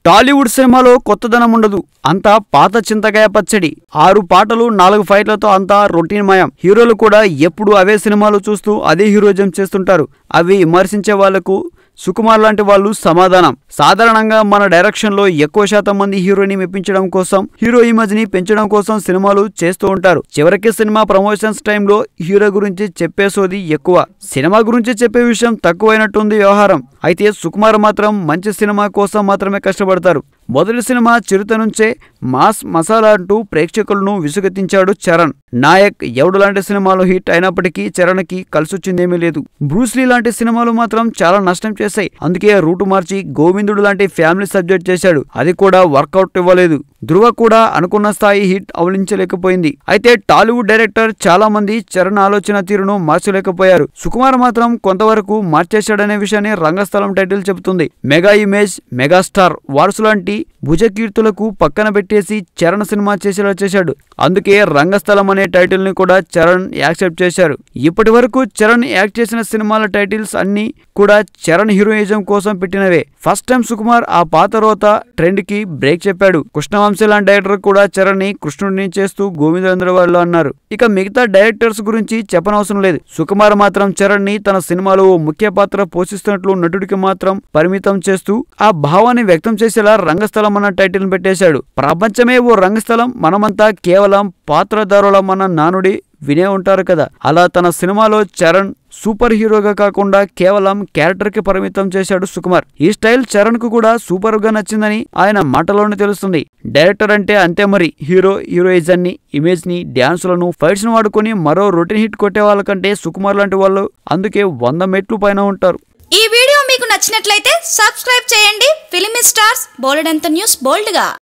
టాలీవుడ్ సినిమాలో కొత్తదనం ఉండదు, అంతా పాత చింతకాయ పచ్చడి. 6 పాటలు 4 ఫైట్లతో అంతా రొటీన్ మయం. హీరోలు కూడా ఎప్పుడు అవే సినిమాలు చూస్తూ అదే హీరోయిజం చేస్తుంటారు. అవి విమర్శించే వాళ్లకు సుకుమార్ లాంటి వాళ్ళు సమాధానం. సాధారణంగా మన డైరెక్షన్ లో ఎక్కువ శాతం మంది హీరోని మెప్పించడం కోసం, హీరో ఇమేజ్ ని పెంచడం కోసం సినిమాలు చేస్తూ ఉంటారు. చివరికి సినిమా ప్రమోషన్స్ టైంలో హీరో గురించి చెప్పేసోది ఎక్కువ, సినిమా గురించి చెప్పే విషయం తక్కువైనట్టుంది వ్యవహారం. అయితే సుకుమార్ మాత్రం మంచి సినిమా కోసం మాత్రమే కష్టపడతారు. మొదటి సినిమా చిరుత నుంచే మాస్ మసాలా అంటూ ప్రేక్షకులను విసుగెత్తించాడు చరణ్. నాయక్, ఎవడు లాంటి సినిమాలు హిట్ అయినప్పటికీ చరణ్ కి కలిసొచ్చిందేమీ లేదు. బ్రూస్లీ లాంటి సినిమాలు మాత్రం చాలా నష్టం చేశాయి. అందుకే రూటు మార్చి గోవిందుడు లాంటి ఫ్యామిలీ సబ్జెక్ట్ చేశాడు. అది కూడా వర్కౌట్ ఇవ్వలేదు. ధృవ కూడా అనుకున్న స్థాయి హిట్ అవలించలేకపోయింది. అయితే టాలీవుడ్ డైరెక్టర్ చాలా మంది చరణ్ ఆలోచన తీరును మార్చలేకపోయారు. సుకుమార్ మాత్రం కొంతవరకు మార్చేశాడనే విషయాన్ని రంగస్థలం టైటిల్ చెబుతుంది. మెగా ఇమేజ్, మెగాస్టార్, వారసు లాంటి భుజకీర్తులకు పక్కన పెట్టేసి చరణ్ సినిమా చేసేలా చేశాడు. అందుకే రంగస్థలం అనే టైటిల్ ని కూడా చరణ్ యాక్సెప్ట్ చేశారు. ఇప్పటి వరకు చరణ్ యాక్ట్ చేసిన సినిమాల టైటిల్స్ అన్ని కూడా చరణ్ హీరోయిజం కోసం పెట్టినవే. ఫస్ట్ టైం సుకుమార్ ఆ పాత రోత ట్రెండ్ కి బ్రేక్ చెప్పాడు. కృష్ణవంశీ లాంటి డైరెక్టర్ కూడా చరణ్ ని కృష్ణుడిని చేస్తూ గోవిందేంద్రవాళ్ళు అన్నారు. ఇక మిగతా డైరెక్టర్స్ గురించి చెప్పనవసరం లేదు. సుకుమార్ మాత్రం చరణ్ ని తన సినిమాలో ముఖ్య పాత్ర పోషిస్తున్నట్లు నటుడికి మాత్రం పరిమితం చేస్తూ ఆ భావాన్ని వ్యక్తం చేసేలా రంగస్థలం అన్న టైటిల్ పెట్టేశాడు. ప్రపంచమే ఓ రంగస్థలం, మనమంతా కేవలం పాత్రధారులమన్న నానుడి వినే ఉంటారు కదా. అలా తన సినిమాలో చరణ్ సూపర్ హీరోగా కాకుండా కేవలం క్యారెక్టర్ కి పరిమితం చేశాడు సుకుమార్. ఈ స్టైల్ చరణ్ కు కూడా సూపర్ గా నచ్చిందని ఆయన మాటలోనే తెలుస్తుంది. డైరెక్టర్ అంటే అంతే మరి. హీరో హీరోయిజాన్ని, ఇమేజ్ ని, డాన్సులను, ఫైట్స్ ను వాడుకొని మరో రొటీన్ హిట్ కొట్టే వాళ్ళకంటే సుకుమార్ లాంటి వాళ్ళు అందుకే 100 మెట్లు పైన ఉంటారు. ఈ వీడియో మీకు నచ్చినట్లయితే సబ్స్క్రైబ్ చేయండి. ఫిలిమి స్టార్స్ బోల్డ్ అంత న్యూస్ బోల్డ్ గా.